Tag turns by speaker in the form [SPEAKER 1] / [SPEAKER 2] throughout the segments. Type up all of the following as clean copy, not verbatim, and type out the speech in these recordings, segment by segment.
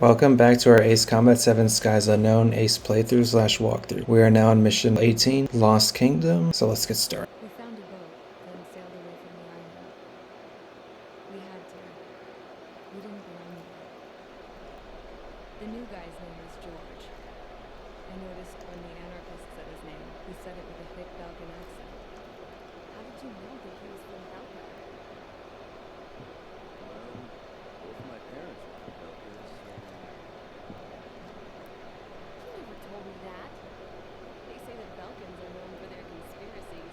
[SPEAKER 1] Welcome back to our Ace Combat 7 Skies Unknown Ace playthrough / walkthrough. We are now on mission 18, Lost Kingdom, so let's get started.
[SPEAKER 2] We found a boat, then sailed away from the island. We had to. We didn't belong there. The new guy's name was George. I noticed when the anarchist said his name, he said it with a thick Belgian accent. How did you know that he was from Belgium?
[SPEAKER 3] Well, both my parents were from Belgium, so...
[SPEAKER 2] You never told me that. They say that Belgians are known for their conspiracies.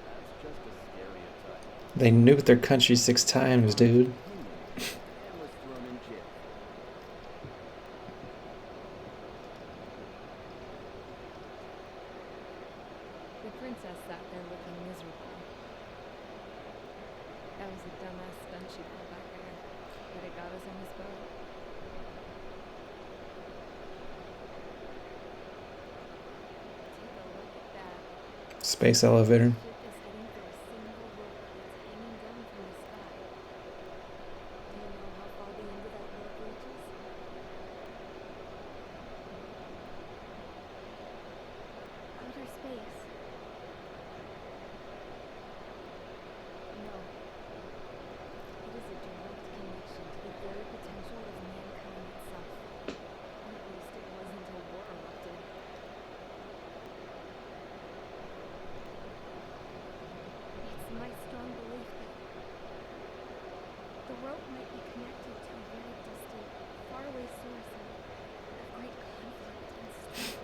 [SPEAKER 3] That's just a stereotype.
[SPEAKER 1] They nuked their country 6 times, dude.
[SPEAKER 3] And was thrown in jail.
[SPEAKER 2] The princess sat there looking miserable. That was a dumbass stunt she pulled back there, but it got us on this boat. Take a look at that.
[SPEAKER 1] Space elevator.
[SPEAKER 2] The ship is heading for a single rope that's hanging down from the sky. Do you know how far the end of that rope reaches? Outer space. No. It is a direct connection to the very potential of mankind itself. At least it was until war erupted. It's my strong belief that the rope might be connected to a very distant, faraway source of great conflict and strife.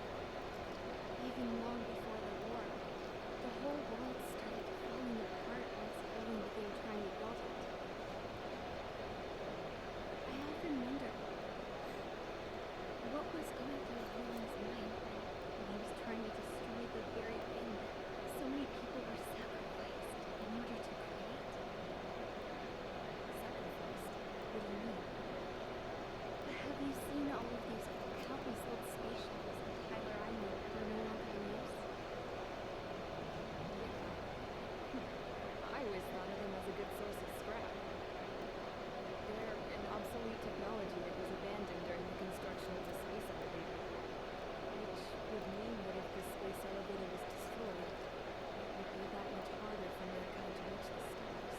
[SPEAKER 2] Even long before the war, the whole world started falling apart once Berlin began trying to build it. I often wonder what was going through Berlin's mind when he was trying to destroy the very thing that so many people were sacrificed in order to create. Sacrificed? What do you mean? Have you seen all of these countless old space shuttles on Tyler Island that are no longer in use? Yeah. I always thought of them as a good source of scrap. They're an obsolete technology that was abandoned during the construction of the space elevator. Which would mean that if the space elevator was destroyed, it would be that much harder for mankind to reach the stars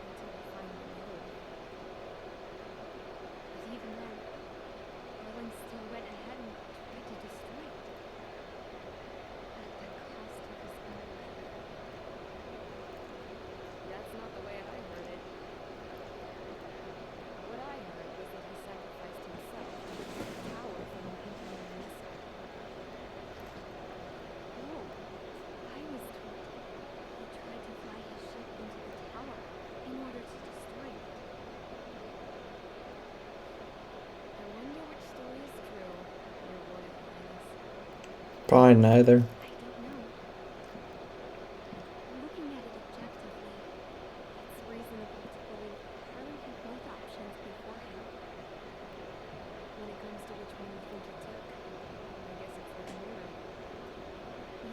[SPEAKER 2] until they find another way. But even then, Berlin still went ahead and tried to destroy it. At the cost of his own life. That's not the way I heard it. What I heard was that he sacrificed himself to protect power from an incoming missile. Oh, I was told he tried to fly his ship into the tower in order to destroy it. I wonder which story is true, Your Royal Highness.
[SPEAKER 1] Probably neither.
[SPEAKER 2] I don't know. Looking at it objectively, it's reasonable to believe Harry had both options before him. When it comes to which one you think he took, I guess it's like a mirror.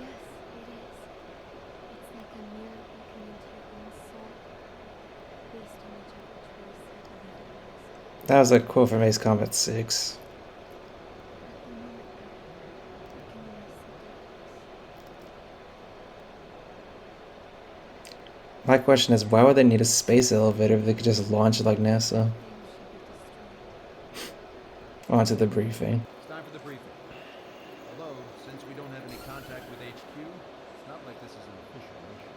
[SPEAKER 2] Yes, it is. It's like a mirror looking into your own soul, based on whichever choice you believe it was.
[SPEAKER 1] That was a quote from Ace Combat 6.
[SPEAKER 2] At the moment, I can only see darkness.
[SPEAKER 1] My question is, why would they need a space elevator if they could just launch it like NASA?
[SPEAKER 2] Things should be destroyed.
[SPEAKER 1] Onto the briefing.
[SPEAKER 4] It's time for the briefing. Although, since we don't have any contact with HQ, it's not like this is an official mission.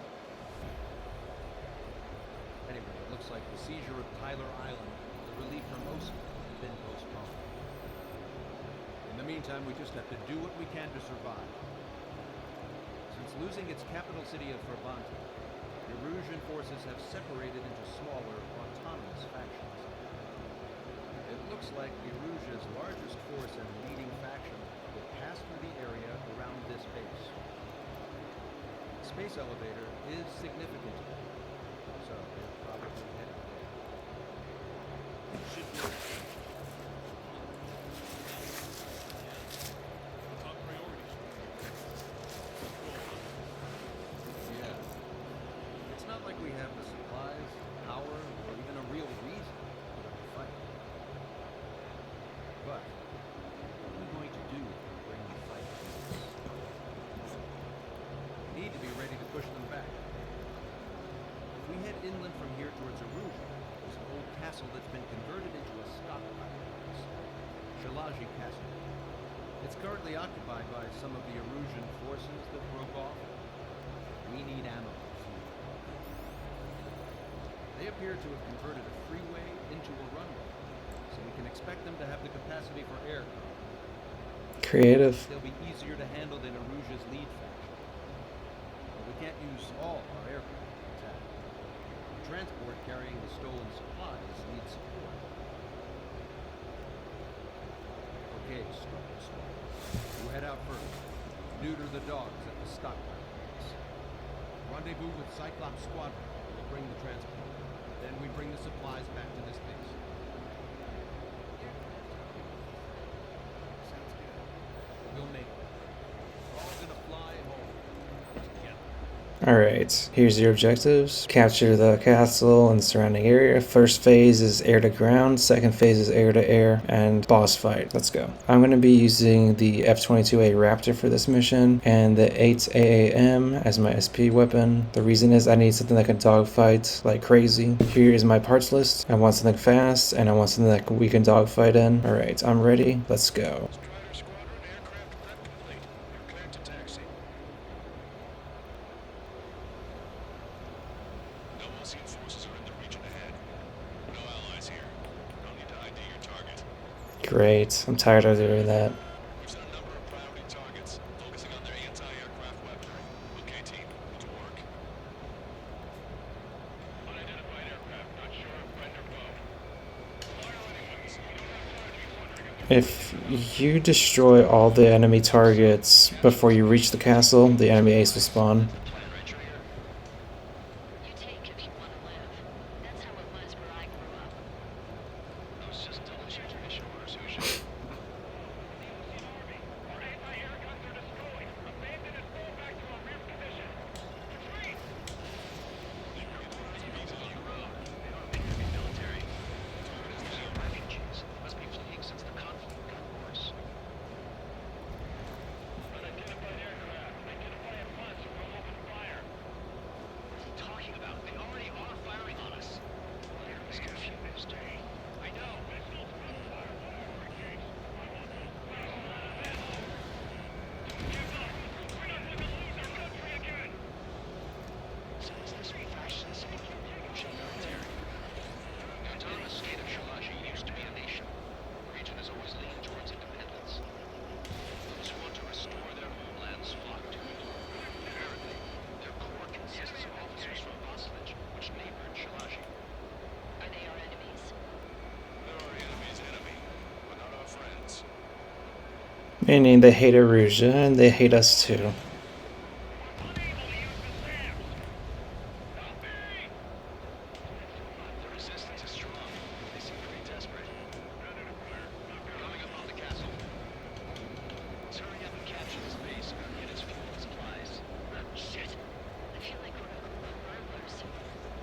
[SPEAKER 4] Anyway, it looks like the seizure of Tyler Island and the relief from Oslo have been postponed. In the meantime, we just have to do what we can to survive. Since losing its capital city of Brabant, the Erusian forces have separated into smaller, autonomous factions. It looks like Erusia's largest force and leading faction will pass through the area around this base. The space elevator is significant, so they're probably headed there. Yeah. It's not like we have the supplies, power, or even a real reason to fight. Shalaji Castle. It's currently occupied by some of the Erusian forces that broke off. We need ammo. They appear to have converted a freeway into a runway, so we can expect them to have the capacity for air cover.
[SPEAKER 1] Creative.
[SPEAKER 4] They'll be easier to handle than Erusia's lead faction. But we can't use all our aircraft to attack. The transport carrying the stolen supplies needs support. Okay, Strike Squad. You head out first. Neuter the dogs at the stockpile base. Rendezvous with Cyclops Squadron. We'll bring the transport. Then we bring the supplies back to this base.
[SPEAKER 3] Sounds good.
[SPEAKER 4] We'll make it. We're all gonna fly home together.
[SPEAKER 1] Alright, here's your objectives. Capture the castle and surrounding area. First phase is air to ground, second phase is air to air, and boss fight. Let's go. I'm going to be using the F-22A Raptor for this mission, and the 8AAM as my SP weapon. The reason is I need something that can dogfight like crazy. Here is my parts list. I want something fast, and I want something that we can dogfight in. Alright, I'm ready. Let's go.
[SPEAKER 5] Strider Squadron, aircraft prep complete. You're cleared to taxi. No Osean forces are in the region ahead. No allies here. No need to ID your target.
[SPEAKER 1] Great. I'm tired of doing that.
[SPEAKER 5] We've set a number of priority targets, focusing on their anti-aircraft weaponry. Okay, team, to work. Unidentified aircraft, not sure if friend or foe. Fire anyone. We don't have time to be wondering if
[SPEAKER 1] If you destroy all the enemy targets before you reach the castle, the enemy ace will spawn.
[SPEAKER 6] Plan right, Trigger. You take if you want to live. That's how it was where I grew up.
[SPEAKER 5] I was just double checking mission orders, Hoosier. Must be fleeing since the conflict got worse. Unidentified aircraft. Identify at once or we'll open fire. What are you talking about? They already are firing on us. Clear is confused. I know, but it's still fire. So is this fascist Russian military? The autonomous state of Shalaji used to be a nation. The region has always leaned towards independence. Those who want to restore their homelands flock to it. Apparently, their core consists of officers from Vaslich, which neighbored Shalaji.
[SPEAKER 6] Are they our enemies?
[SPEAKER 5] They're our enemy's enemy, but not our friends.
[SPEAKER 1] Meaning they hate Erusia and they hate us too.
[SPEAKER 5] The resistance is strong. They seem pretty desperate. Coming up on the castle. Let's hurry up and capture this base and get its fuel and supplies.
[SPEAKER 6] Shit. I feel like we're a group of burglars.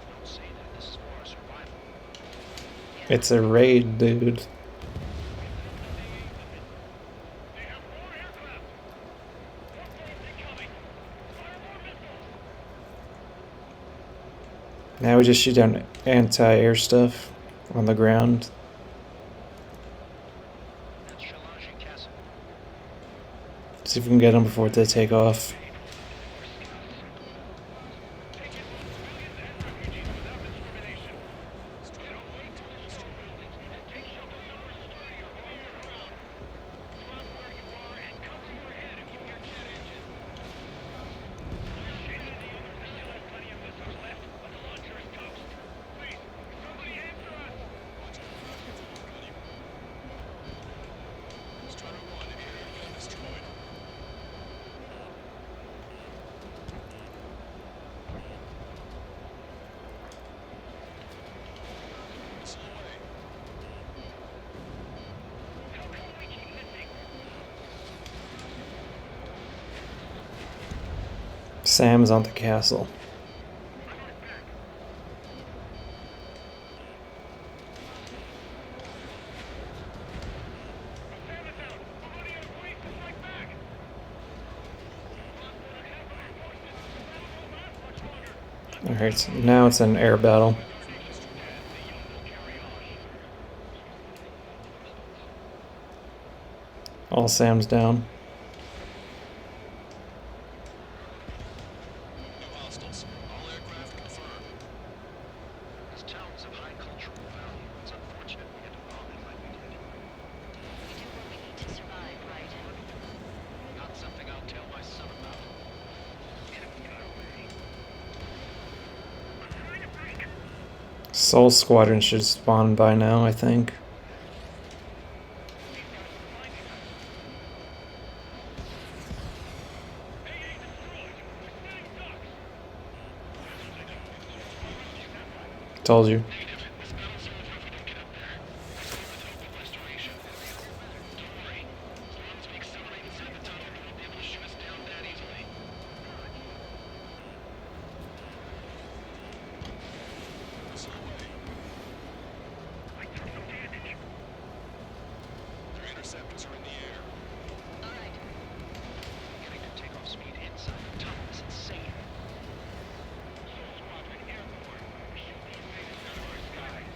[SPEAKER 5] Don't say that. This is for our survival.
[SPEAKER 1] It's a raid, dude. Now we just shoot down anti-air stuff on the ground.
[SPEAKER 5] That's Shalaji Castle.
[SPEAKER 1] See if we can get them before they take off.
[SPEAKER 5] Strider 1, air gun destroyed. Missile away.
[SPEAKER 1] Sam's on the castle. Alright, so now it's an air battle. All Sam's down.
[SPEAKER 5] No hostiles. All aircraft confirmed. This town's of high cultural value. It's unfortunate we had to bomb it like we did.
[SPEAKER 6] We do what we need to survive, right?
[SPEAKER 5] Not something I'll tell my son about. Get away.
[SPEAKER 1] Soul Squadron should spawn by now, I think. Told you.
[SPEAKER 5] Negative. This battle's over if we don't get up there. Let's go with hope of restoration. Don't worry. As long as we accelerate inside the tunnel, they won't be able to shoot us down that easily. Missile away. I took no damage. Their interceptors are in the air.
[SPEAKER 6] All right.
[SPEAKER 5] Getting to takeoff speed inside the tunnel is insane. Soul Squadron airborne. Shoot these things out of our skies.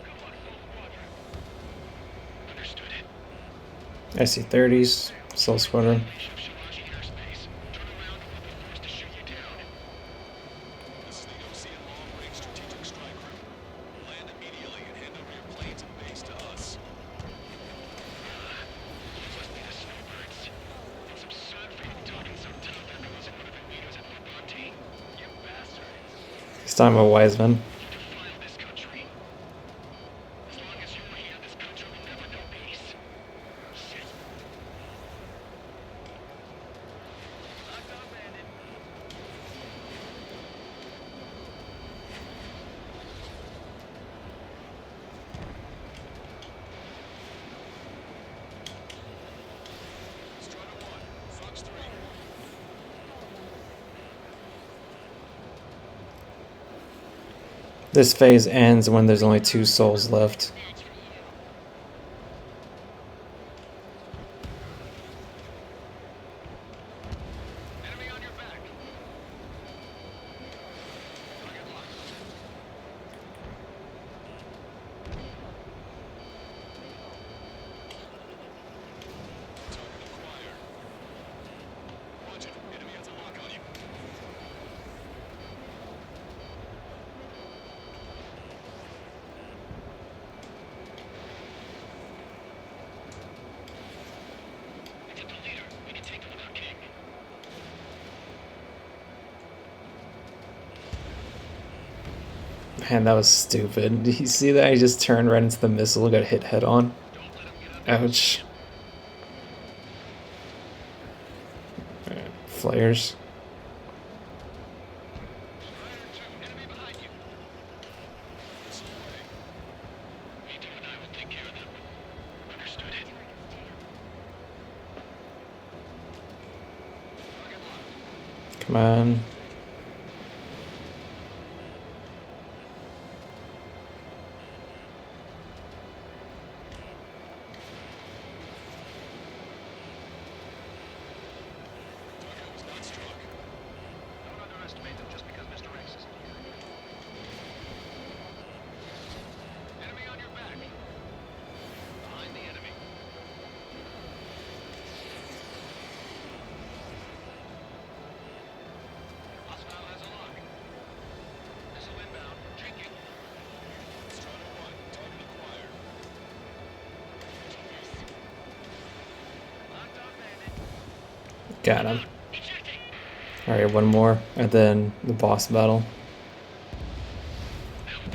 [SPEAKER 5] Good luck, Soul Squadron. Understood.
[SPEAKER 1] SC-30s, Soul Squadron.
[SPEAKER 5] Unleash Shalashi airspace. Turn around and we'll be forced to shoot you down. This is the OCN long-range strategic strike group. Land immediately and hand over your planes and base to us. These must be the snowbirds. It's absurd for you talking so tough after losing one of your leaders at Levante. You bastards.
[SPEAKER 1] He's talking about Wiseman.
[SPEAKER 5] You defile this country. As long as you're here, this country will never know peace. Shit. Locked on, bandit. Strider 1, Fox 3.
[SPEAKER 1] This phase ends when there's only 2 souls left.
[SPEAKER 6] That's for you.
[SPEAKER 5] Enemy on your back. Target locked. Target acquired. Watch it. Enemy has a lock on you. Get the leader. We can take them without King.
[SPEAKER 1] Man, that was stupid. Did you see that? He just turned right into the missile and got hit head on.
[SPEAKER 5] Don't let him get up.
[SPEAKER 1] Ouch. Alright, flares.
[SPEAKER 5] Strider 2, enemy behind you. Missile away. Me 2 and I will take care of them. Understood it. Target locked.
[SPEAKER 1] Come on.
[SPEAKER 5] Target was not struck. Don't underestimate them just because Mr. X isn't here. Enemy on your back. Behind the enemy. Hostile has a lock. Missile inbound. Taking. Strider 1, target acquired. Locked on, bandit.
[SPEAKER 1] Got him.
[SPEAKER 5] Ejecting.
[SPEAKER 1] Alright, one more. And then the boss battle.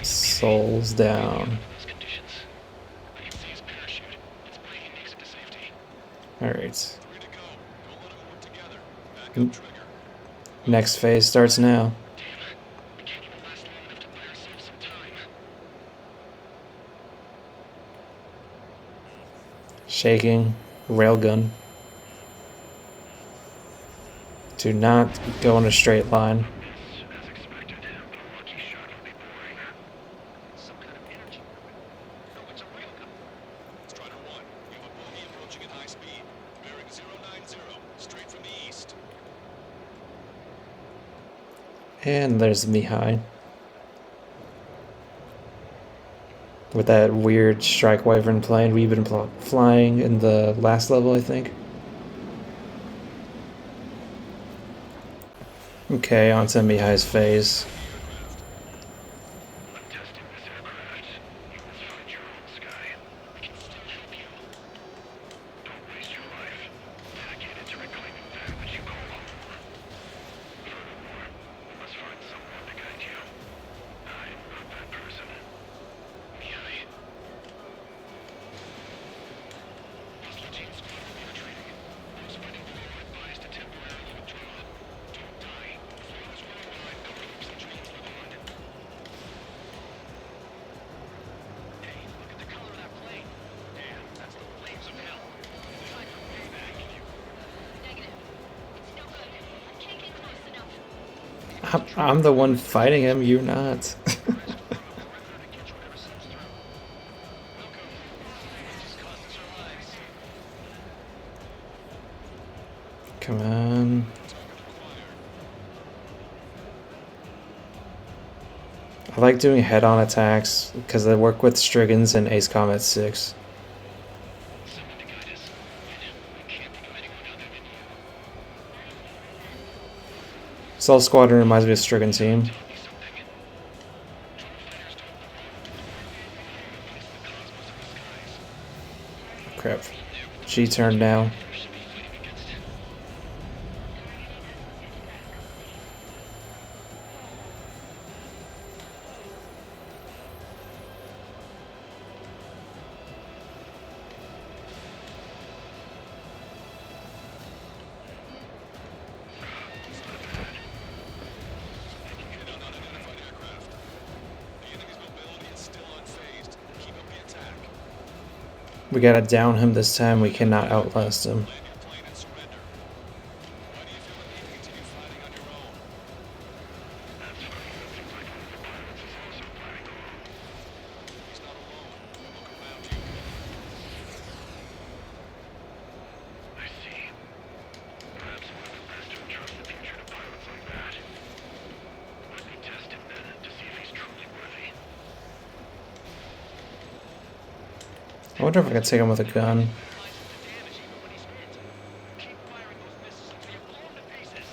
[SPEAKER 1] Souls down.
[SPEAKER 5] Those conditions. I can see his parachute. It's braking makes it to safety.
[SPEAKER 1] Alright.
[SPEAKER 5] 3 to go. Don't let them work together. Back
[SPEAKER 1] Oop.
[SPEAKER 5] up trigger.
[SPEAKER 1] Next phase starts now.
[SPEAKER 5] Damn it. We can't even last long enough to buy ourselves some time.
[SPEAKER 1] Shaking. Railgun. Do not go in a straight line.
[SPEAKER 5] As expected, but a lucky shot would be boring. Some kind of energy weapon. No, it's a real gun. Strider 1, we have a bogey approaching at high speed. Bearing 090, straight from the east.
[SPEAKER 1] And there's Mihai. with that weird strike wyvern plane we've been flying in the last level, I think. Okay, on to Mihai's phase.
[SPEAKER 5] I'm testing this aircraft. You must find your own sky. I can still help you. Don't waste your life. Dedicated to reclaiming that which you call home. Furthermore, we must find someone to guide you. I'm not that person. Mihai. Hostile team squad will be retreating. Those fighting below are advised to temporarily withdraw. Don't die. Before this worldwide guard hoops the drones for the hunt. Hey, look at the color of that plane. Damn, that's the flames of hell. Time for payback, you.
[SPEAKER 6] Negative. It's no good. I can't get close enough.
[SPEAKER 1] I'm the one fighting him, you're not.
[SPEAKER 5] Rest from a perimeter to catch whatever slips through. Welcome. It just cost us our lives.
[SPEAKER 1] Come on. I like doing head-on attacks because they work with Striggans and Ace Combat 6.
[SPEAKER 5] Someone to guide us. I can't think of anyone other than you.
[SPEAKER 1] Soul Squadron reminds me of Strigan team.
[SPEAKER 5] Tell me something. Drone fighters don't belong. It's the cosmos of the skies.
[SPEAKER 1] Crap. G turned now.
[SPEAKER 5] You should be fighting against it.
[SPEAKER 1] We gotta down him this time, we cannot outlast him.
[SPEAKER 5] I see. Perhaps one of the best to entrust the future to pilots like that. Let me test him then to see if he's truly worthy.
[SPEAKER 1] I wonder if I can take him with a gun.
[SPEAKER 5] Minimize the damage even when he's hit. Keep firing those missiles until you blow him to pieces.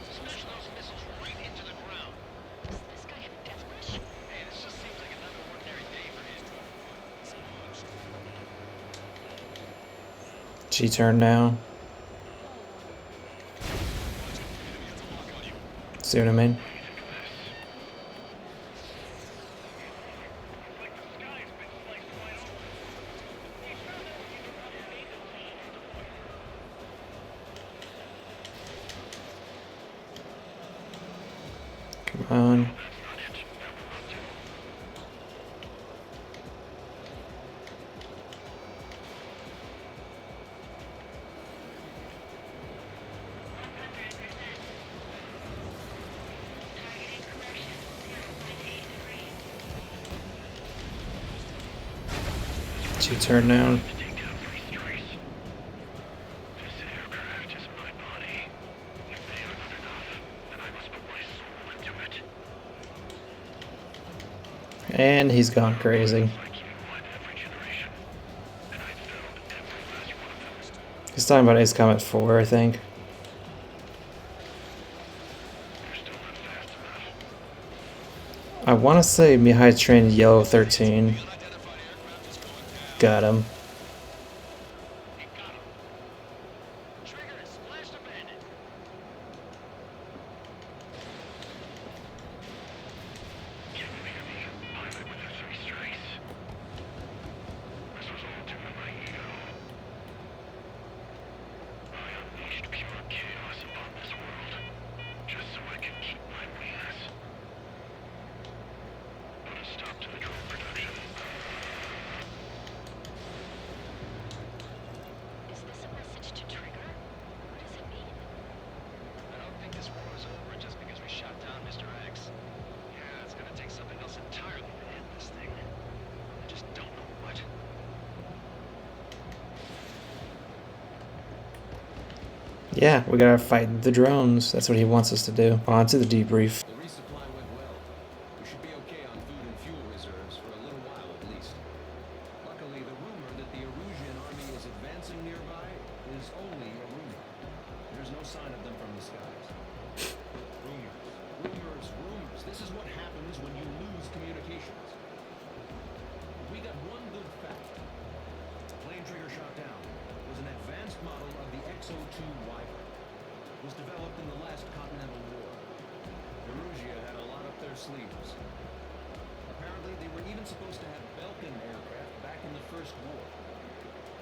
[SPEAKER 5] Smash those missiles right into the ground.
[SPEAKER 6] Does this guy have a death wish?
[SPEAKER 5] Hey, this just seems like another ordinary day for him.
[SPEAKER 1] G turn now. See what I mean? Come on. G turn now.
[SPEAKER 5] Take down Priest Trace. This aircraft is my body. If they are not enough, then I must put my soul into it.
[SPEAKER 1] And he's gone crazy.
[SPEAKER 5] I keep one every generation, and I found every last one of them.
[SPEAKER 1] He's talking about Ace Combat 4, I think.
[SPEAKER 5] You're still not fast enough.
[SPEAKER 1] I want to say Mihai trained Yellow 13. Got him.
[SPEAKER 5] You got him. Trigger and splash the bandit. Get near me, pilot with the 3 strikes. This was all due to my ego. I unleashed pure chaos upon this world, just so I could keep my wings. Put a stop to the drone production.
[SPEAKER 6] Is this a message to Trigger? What does it mean?
[SPEAKER 5] I don't think this war is over just because we shot down Mr. X. Yeah, it's gonna take something else entirely to end this thing. I just don't know what.
[SPEAKER 1] Yeah, we gotta fight the drones. That's what he wants us to do. On to the debrief.
[SPEAKER 4] The resupply went well. We should be okay on food and fuel reserves for a sign of them from the skies. Rumors. This is what happens when you lose communications. We got one good fact. The plane Trigger shot down was an advanced model of the X-02A Raptor. It was developed in the last Continental War. Perugia had a lot up their sleeves. Apparently, they were even supposed to have Belkin aircraft back in the First War.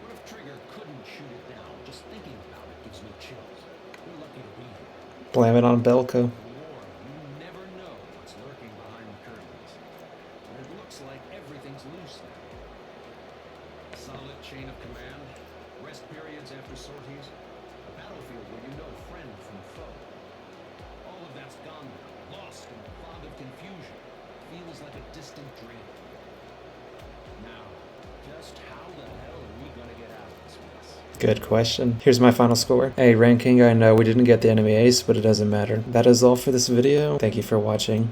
[SPEAKER 4] What if Trigger couldn't shoot it down? Just thinking about it gives me chills. We're lucky to be here.
[SPEAKER 1] Blame it on Belko.
[SPEAKER 4] War, you never know what's lurking behind the curtains. And it looks like everything's loose now. A solid chain of command, rest periods after sorties, a battlefield where you know friend from foe. All of that's gone now, lost in a fog of confusion. Feels like a distant dream. Now, just how the hell are we gonna get out of this mess?
[SPEAKER 1] Good question. Here's my final score. Hey, ranking, I know we didn't get the enemy ace, but it doesn't matter. That is all for this video. Thank you for watching.